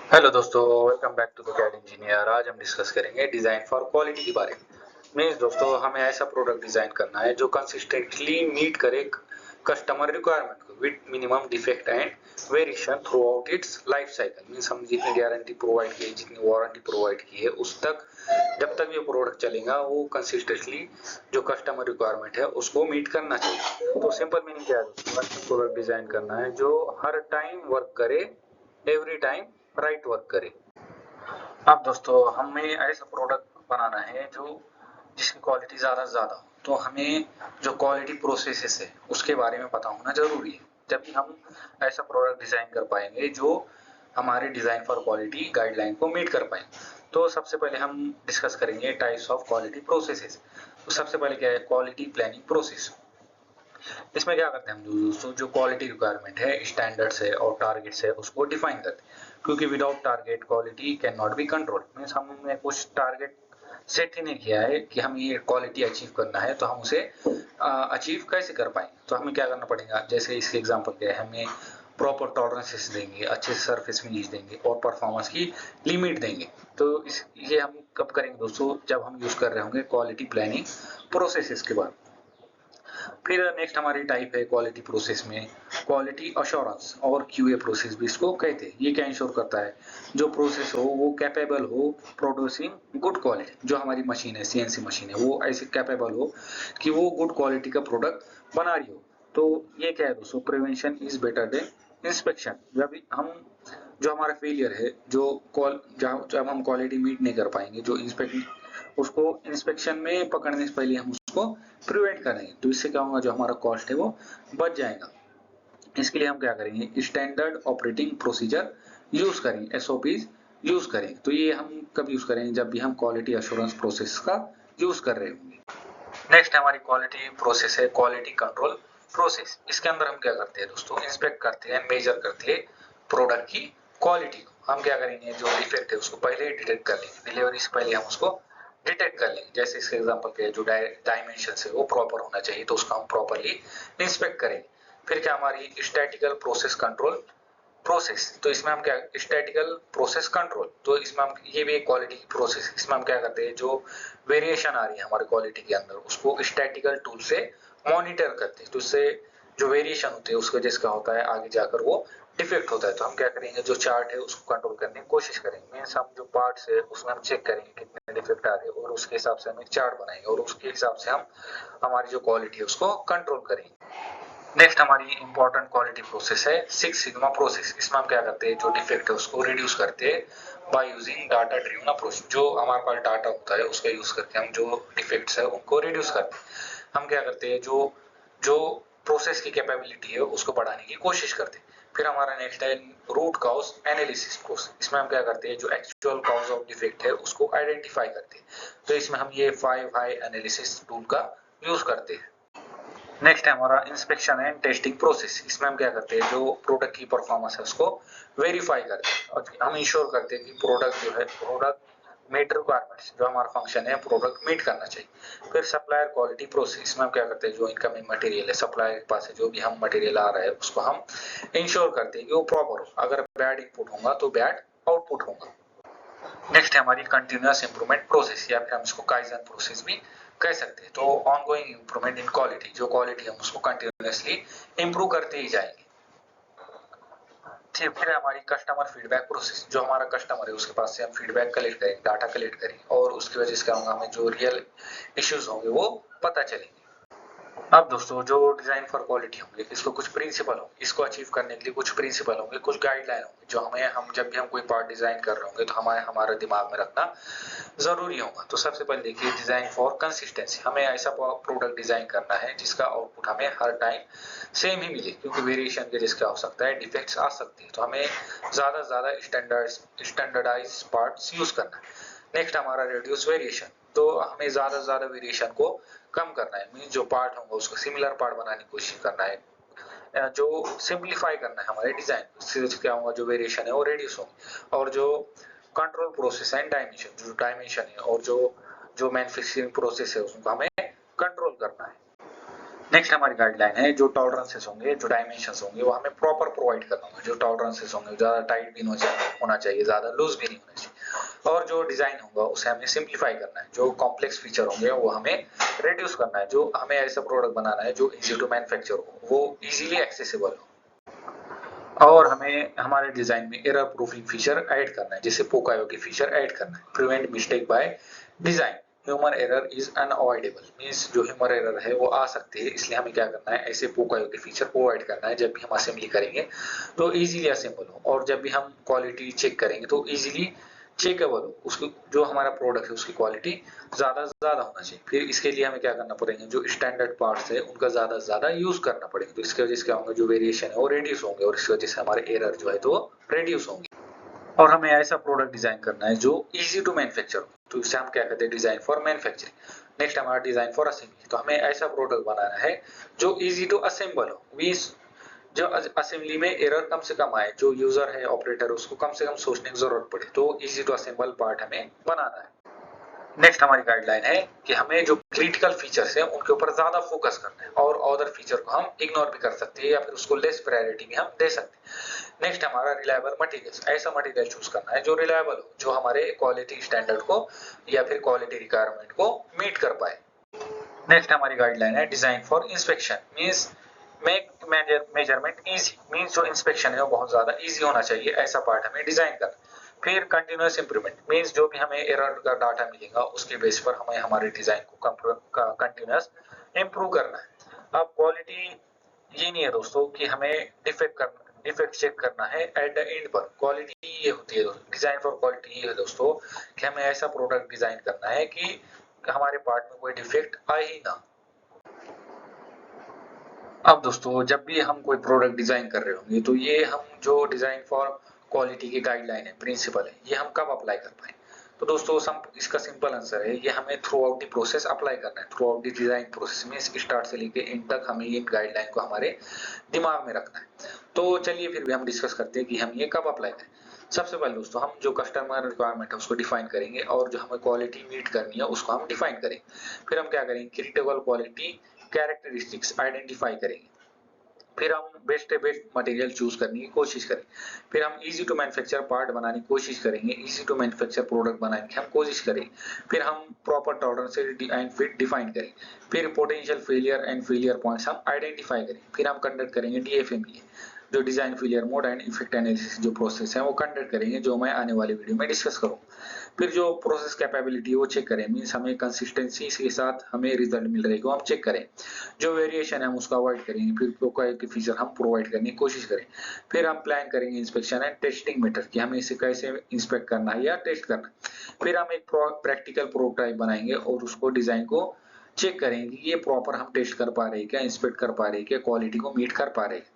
Hello दोस्तों, welcome back to the CAD engineer. आज हम डिस्कस करेंगे डिज़ाइन फॉर क्वालिटी के बारे में। मीन्स दोस्तों, हमें ऐसा प्रोडक्ट डिज़ाइन करना है जो कंसिस्टेंटली मीट करे कस्टमर रिक्वायरमेंट को with minimum defect and variation through out it's life cycle. Means हम जितनी गारंटी प्रोवाइड की है, जितनी वारंटी प्रोवाइड की है, उस तक जब तक ये प्रोडक्ट चलेगा वो कंसिस्टेंटली जो कस्टमर रिक्वायरमेंट है उसको मीट करना चाहिए। तो सिंपल मीनिंग क्या है दोस्तों, ऐसा प्रोडक्ट डिज़ाइन करना है जो हर टाइम वर्क करे, एवरी टाइम राइट वर्क करे। अब दोस्तों, हमें ऐसा प्रोडक्ट बनाना है जो जिसकी क्वालिटी ज़्यादा से ज़्यादा हो, तो हमें जो क्वालिटी प्रोसेसेस है उसके बारे में पता होना ज़रूरी है। जब भी हम ऐसा प्रोडक्ट डिज़ाइन कर पाएंगे जो हमारे डिज़ाइन फॉर क्वालिटी गाइडलाइन को मीट कर पाए। तो सबसे पहले हम डिस्कस करेंगे टाइप्स ऑफ क्वालिटी प्रोसेसेस। तो सबसे पहले क्या है, क्वालिटी प्लानिंग प्रोसेस। इसमें क्या करते हैं हम दोस्तों, जो क्वालिटी रिक्वायरमेंट है, स्टैंडर्ड्स है और टारगेट्स है उसको डिफाइन करते हैं। क्योंकि without target quality can not be control. Means हमने कुछ टारगेट सेट ही नहीं किया है कि हम ये क्वालिटी अचीव करना है, तो हम उसे अचीव कैसे कर पाएंगे। तो हमें क्या करना पड़ेगा, जैसे इसके एग्जांपल क्या है, हमें प्रॉपर टॉलरेंसेस देंगे, अच्छे सरफेस फिनिश देंगे और परफॉर्मेंस की लिमिट देंगे। तो ये हम कब करेंगे दोस्तों, जब हम यूज कर रहे होंगे क्वालिटी प्लानिंग प्रोसेसेस के बाद। फिर नेक्स्ट हमारी टाइप है क्वालिटी प्रोसेस में क्वालिटी अश्योरेंस और क्यूए प्रोसेस भी इसको कहते हैं। ये क्या इंश्योर करता है, जो प्रोसेस हो वो कैपेबल हो प्रोड्यूसिंग गुड क्वालिटी। जो हमारी मशीन है, सीएनसी मशीन है, वो ऐसे कैपेबल हो कि वो गुड क्वालिटी का प्रोडक्ट बना रही हो। तो ये क्या है दोस्तों, prevention is better than inspection. जब हम जो हमारा फेलियर है, जो जब हम क्वालिटी मीट नहीं कर पाएंगे, जो उसको इंस्पेक्शन में पकड़ने से पहले हम उसको प्रिवेंट करेंगे, तो इससे क्या होगा, जो हमारा कॉस्ट है वो बच जाएगा। इसके लिए हम क्या करेंगे, स्टैंडर्ड ऑपरेटिंग प्रोसीजर यूज करेंगे, एसओपीज यूज करेंगे। तो ये हम कब यूज करेंगे, जब भी हम क्वालिटी अश्योरेंस प्रोसेस का यूज कर रहे होंगे। नेक्स्ट हमारी क्वालिटी प्रोसेस है क्वालिटी कंट्रोल प्रोसेस। इसके अंदर हम क्या करते हैं दोस्तों, इंस्पेक्ट करते हैं, मेजर करते हैं प्रोडक्ट की क्वालिटी को। हम क्या करेंगे, जो डिफेक्ट है उसको पहले ही डिटेक्ट कर लेंगे, डिलीवरी से पहले हम उसको डिटेक्ट कर लेंगे। जैसे इसके एग्जांपल के जो डायमेंशन है वो प्रॉपर होना चाहिए, तो उसको हम प्रॉपरली इंस्पेक्ट करेंगे। फिर क्या, हमारी स्टैटिकल प्रोसेस कंट्रोल प्रोसेस। तो इसमें हम क्या, स्टैटिकल प्रोसेस कंट्रोल, तो इसमें हम ये भी एक क्वालिटी की प्रोसेस। इसमें हम क्या करते हैं, जो वेरिएशन आ रही है हमारे क्वालिटी के अंदर उसको स्टैटिकल टूल से मॉनिटर करते हैं। तो इससे जो वेरिएशन होते हैं उसकी वजह से क्या होता है, आगे जाकर वो डिफेक्ट होता है। तो हम क्या करेंगे, जो चार्ट है उसको कंट्रोल करने की कोशिश करेंगे। मीन्स हम जो पार्ट्स है उसमें हम चेक करेंगे कितने डिफेक्ट आ रहे हैं और उसके हिसाब से हम एक चार्ट बनाएंगे और उसके हिसाब से हम हमारी जो क्वालिटी है उसको कंट्रोल करेंगे। नेक्स्ट हमारी इंपॉर्टेंट क्वालिटी प्रोसेस है सिक्स सिग्मा प्रोसेस। इसमें हम क्या करते हैं, जो डिफेक्ट है उसको रिड्यूस करते हैं by using data driven approach. जो हमारे पास डाटा होता है उसका यूज करके हम जो डिफेक्ट्स है उनको रिड्यूस करते हैं। हम क्या करते हैं, जो जो प्रोसेस की कैपेबिलिटी है उसको बढ़ाने की कोशिश करते हैं। फिर हमारा नेक्स्ट है रूट कॉज एनालिसिस प्रोसेस। इसमें हम क्या करते हैं, जो एक्चुअल कॉज ऑफ डिफेक्ट है उसको आइडेंटिफाई करते हैं। तो इसमें हम ये 5 हाई एनालिसिस टूल का यूज करते हैं। नेक्स्ट है हमारा इंस्पेक्शन एंड टेस्टिंग प्रोसेस। इसमें हम क्या करते हैं, जो प्रोडक्ट की परफॉर्मेंस है उसको वेरीफाई करते हैं और हम इंश्योर करते हैं कि प्रोडक्ट जो है, प्रोडक्ट मीट रिक्वायरमेंट्स, जो हमारा फंक्शन है प्रोडक्ट मीट करना चाहिए। फिर सप्लायर क्वालिटी प्रोसेस में हम क्या करते हैं, जो इनकमिंग मटेरियल है सप्लायर के पास है, जो भी हम मटेरियल आ रहा है उसको हम इंश्योर करते हैं कि वो प्रॉपर हो। अगर बैड इनपुट होगा तो बैड आउटपुट होगा। नेक्स्ट है हमारी कंटिन्यूअस इंप्रूवमेंट प्रोसेस, या फिर हम इसको काइजन प्रोसेस भी कह सकते हैं। तो ऑनगोइंग इंप्रूवमेंट इन क्वालिटी, जो क्वालिटी हम उसको कंटिन्यूअसली इंप्रूव करते ही जाएंगे। ठीक, फिर हमारी कस्टमर फीडबैक प्रोसेस। जो हमारा कस्टमर है उसके पास से हम फीडबैक कलेक्ट करेंगे, डाटा कलेक्ट करेंगे और उसकी वजह से क्या होगा, हमें जो रियल इश्यूज होंगे वो पता चलेंगे। अब दोस्तों, जो डिजाइन फॉर क्वालिटी होंगे इसको कुछ प्रिंसिपल होंगे, इसको अचीव करने के लिए कुछ प्रिंसिपल होंगे, कुछ गाइडलाइन होंगे, जो हम जब भी हम कोई पार्ट डिजाइन कर रहे होंगे तो हमारा दिमाग में रखना जरूरी होगा। तो सबसे पहले देखिए, डिजाइन फॉर कंसिस्टेंसी। हमें ऐसा प्रोडक्ट डिजाइन करना है जिसका आउटपुट हमें हर टाइम सेम ही मिले, क्योंकि वेरिएशन के जिसका हो सकता है, डिफेक्ट्स आ सकती है। तो हमें ज्यादा से ज्यादा स्टैंडर्डाइज पार्ट्स यूज करना है। नेक्स्ट हमारा रिड्यूस वेरिएशन। तो हमें ज्यादा से ज्यादा वेरिएशन को कम करना है। मीन जो पार्ट होगा उसको सिमिलर पार्ट बनाने की कोशिश करना है, जो सिंप्लीफाई करना है हमारे डिजाइन। इससे क्या होगा, जो वेरिएशन है वो रिड्यूस होंगे। और जो कंट्रोल प्रोसेस एंड डायमेंशन, जो डायमेंशन है और जो जो मैन्युफैक्चरिंग प्रोसेस है उसको हमें कंट्रोल करना है। नेक्स्ट हमारी गाइडलाइन है जो टॉलरेंसेस होंगे, जो डायमेंशंस होंगे वो हमें प्रॉपर प्रोवाइड करना होगा। जो टॉलरेंसेस होंगे ज्यादा टाइट भी नहीं होना चाहिए, ज्यादा लूज भी नहीं होना चाहिए। और जो डिजाइन होगा उसे हमें सिंप्लीफाई करना है। जो कॉम्प्लेक्स फीचर होंगे वो हमें रिड्यूस करना है। जो हमें ऐसा प्रोडक्ट बनाना है जो इजी टू मैन्युफैक्चर हो, वो इजीली एक्सेसिबल हो। और हमें हमारे डिजाइन में एरर प्रूफिंग फीचर ऐड करना है, जैसे पोकायो की फीचर ऐड करना है। Prevent mistake by design, human error is unavoidable, means जो ह्यूमन एरर है वो आ सकती है, इसलिए हमें क्या करना है, ऐसे पोकायो की फीचर प्रोवाइड करना है जब भी हम असेंबली करेंगे तो इजीली असेंबल हो। और जब भी हम क्वालिटी चेक करेंगे तो इजीली चेकेबल हो, उसकी जो हमारा प्रोडक्ट है उसकी क्वालिटी ज्यादा होना चाहिए। फिर इसके लिए हमें क्या करना पड़ेगा, जो स्टैंडर्ड पार्ट्स है उनका ज्यादा यूज करना पड़ेगा। तो इसकी वजह से क्या होंगे, जो वेरिएशन है वो रिड्यूस होंगे और इसकी वजह से हमारे एरर जो है तो रिड्यूस होंगे। और हमें ऐसा प्रोडक्ट डिजाइन करना है जो इजी टू मैन्युफैक्चर हो, तो इसे हम क्या कहते हैं, डिजाइन फॉर मैन्युफैक्चरिंग। नेक्स्ट हमारा डिजाइन फॉर असेंबली, तो हमें ऐसा प्रोडक्ट बनाना है जो इजी टू असेंबल हो, मींस जो असेंबली में एरर कम से कम आए, जो यूजर है ऑपरेटर उसको कम से कम सोचने की जरूरत पड़े, तो इजी टू असेंबल पार्ट हमें बनाना है। नेक्स्ट हमारी गाइडलाइन है कि हमें जो क्रिटिकल फीचर्स है उनके ऊपर ज्यादा फोकस करना है और अदर फीचर को हम इग्नोर भी कर सकते हैं या फिर उसको लेस प्रायोरिटी भी हम दे सकते हैं। नेक्स्ट हमारा रिलायबल मटेरियल्स, ऐसा मटेरियल चूज करना है जो रिलायबल हो, जो हमारे क्वालिटी स्टैंडर्ड को या फिर क्वालिटी रिक्वायरमेंट को मीट कर पाए। नेक्स्ट हमारी गाइडलाइन है design for inspection, means make measurement easy, means जो इंस्पेक्शन है वो बहुत ज्यादा इजी होना चाहिए, ऐसा पार्ट हमें डिजाइन करना। फिर कंटिन्यूअस इंप्रूवमेंट, मींस जो भी हमें एरर का डाटा मिलेगा उसके बेस पर हमें हमारे डिजाइन को कंटिन्यूअस इंप्रूव करना है। अब क्वालिटी ये नहीं है दोस्तों कि हमें डिफेक्ट चेक करना है एट द एंड पर। क्वालिटी ये होती है दोस्तों, डिजाइन फॉर क्वालिटी ये है दोस्तों कि हमें ऐसा प्रोडक्ट डिजाइन करना है कि हमारे पार्ट में कोई डिफेक्ट आए ही ना। अब दोस्तों जब भी हम कोई प्रोडक्ट डिजाइन कर रहे होंगे तो ये हम जो डिजाइन फॉर क्वालिटी की गाइडलाइन है, प्रिंसिपल है, ये हम कब अप्लाई कर पाए। तो दोस्तों इसका सिंपल आंसर है, ये हमें through out the process apply करना है। Through out the design process में स्टार्ट से लेके एंड तक हमें इन गाइडलाइन को हमारे दिमाग में रखना है। तो चलिए फिर भी हम डिस्कस करते हैं कि हम ये कब अप्लाई करें। सबसे पहले दोस्तों हम जो कस्टमर रिक्वायरमेंट है उसको डिफाइन करेंगे और जो हमें क्वालिटी मीट करनी है उसको हम डिफाइन करेंगे। फिर हम क्या करेंगे, क्रिटिकल क्वालिटी कैरेक्टरिस्टिक्स आइडेंटिफाई करेंगे। फिर हम बेस्ट मटेरियल चूज करने की कोशिश करें। फिर हम इजी टू मैन्युफैक्चर पार्ट बनाने की कोशिश करेंगे, इजी टू मैन्युफैक्चर प्रोडक्ट बनाने की हम कोशिश करें। फिर हम proper tolerance and fit define करें। फिर potential failure and failure points हम आइडेंटिफाई करें। फिर हम कंडक्ट करेंगे डीएफएमई, जो design failure mode and effect analysis जो प्रोसेस है वो कंडक्ट करेंगे, जो मैं आने वाले वीडियो में डिस्कस करूंगा। फिर जो प्रोसेस कैपेबिलिटी है वो चेक करें, मींस हमें कंसिस्टेंसी के साथ हमें रिजल्ट मिल रहा है वो हम चेक करें। जो वेरिएशन है हम उसको अवॉइड करेंगे। फिर प्रोवाइड के फीचर हम प्रोवाइड करने की कोशिश करें। फिर हम प्लान करेंगे इंस्पेक्शन एंड टेस्टिंग मेथड कि हमें इसे कैसे इंस्पेक्ट करना है या टेस्ट करना है। फिर हम एक प्रैक्टिकल प्रोटोटाइप बनाएंगे और उसको डिजाइन को चेक करेंगे कि ये प्रॉपर हम टेस्ट कर पा रहे हैं क्या, इंस्पेक्ट कर पा रहे हैं क्या, क्वालिटी को मीट कर पा रहे हैं।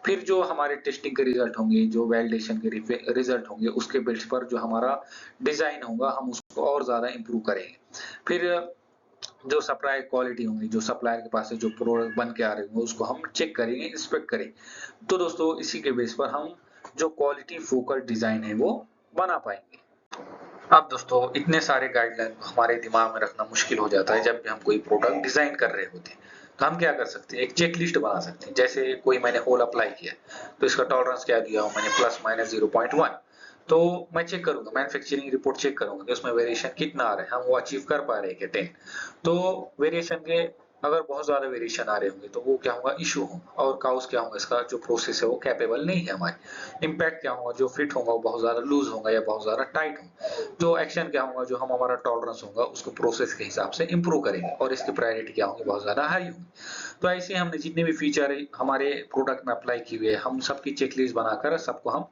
फिर जो हमारे टेस्टिंग के रिजल्ट होंगे, जो वैलिडेशन के रिजल्ट होंगे, उसके बेस पर जो हमारा डिजाइन होगा हम उसको और ज्यादा इंप्रूव करेंगे। फिर जो सप्लाई क्वालिटी होंगी, जो सप्लायर के पास से जो प्रोडक्ट बन के आ रहे होंगे उसको हम चेक करेंगे, इंस्पेक्ट करेंगे। तो दोस्तों इसी के बेस पर हम जो क्वालिटी फोकस्ड डिजाइन है वो बना पाएंगे। अब दोस्तों इतने सारे गाइडलाइन को हमारे दिमाग में रखना मुश्किल हो जाता है जब भी हम कोई प्रोडक्ट डिजाइन कर रहे होते हैं। तो हम क्या कर सकते हैं, एक चेक लिस्ट बना सकते हैं। जैसे कोई मैंने होल अप्लाई किया तो इसका टॉलरेंस क्या दिया हो मैंने, प्लस माइनस 0.1। तो मैं चेक करूंगा, मैन्युफैक्चरिंग रिपोर्ट चेक करूंगा कि उसमें वेरिएशन कितना आ रहा है, हम वो अचीव कर पा रहे हैं क्या 10। तो वेरिएशन के अगर बहुत ज्यादा वेरिएशन आ रहे होंगे तो वो क्या होगा, इशू होगा। और काउस क्या होगा, इसका जो प्रोसेस है वो कैपेबल नहीं है हमारे। इम्पैक्ट क्या होगा, जो फिट होगा वो बहुत ज्यादा लूज होगा या बहुत ज्यादा टाइट होगा। जो एक्शन क्या होगा, जो हम हमारा टॉलरेंस होगा उसको प्रोसेस के हिसाब से इंप्रूव करेंगे और इसकी प्रायोरिटी क्या होगी, बहुत ज्यादा हाई होगी। तो ऐसे हमने जितने भी फीचर हमारे प्रोडक्ट में अप्लाई किए हुए हम सबकी चेकलिस्ट बनाकर सबको हम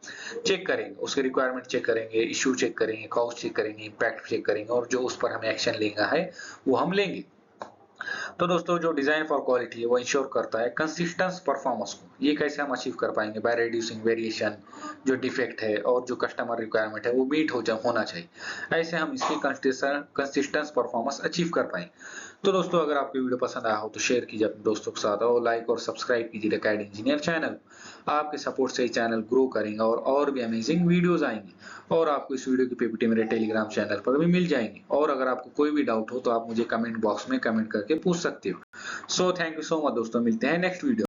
चेक करेंगे, उसके रिक्वायरमेंट चेक करेंगे, इशू चेक करेंगे, कॉस्ट चेक करेंगे, इम्पैक्ट चेक करेंगे और जो उस पर हमें एक्शन लेना है वो हम लेंगे। तो दोस्तों जो डिजाइन फॉर क्वालिटी है वो इंश्योर करता है कंसिस्टेंस परफॉर्मेंस को। ये कैसे हम अचीव कर पाएंगे, बाय रिड्यूसिंग वेरिएशन, जो डिफेक्ट है और जो कस्टमर रिक्वायरमेंट है वो मीट होना चाहिए। ऐसे हम इसकी कंसिस्टेंस परफॉर्मेंस अचीव कर पाएंगे। तो दोस्तों अगर आपको वीडियो पसंद आया हो तो शेयर कीजिए अपने दोस्तों के साथ और लाइक और सब्सक्राइब कीजिए द कैड इंजीनियर चैनल। आपके सपोर्ट से ये चैनल ग्रो करेगा और भी अमेजिंग वीडियोस आएंगी और आपको इस वीडियो की पीपीटी मेरे टेलीग्राम चैनल पर भी मिल जाएंगी। और अगर आपको कोई भी डाउट हो तो आप मुझे कमेंट बॉक्स में कमेंट करके पूछ सकते हो। So thank you so much दोस्तों, मिलते हैं नेक्स्ट वीडियो।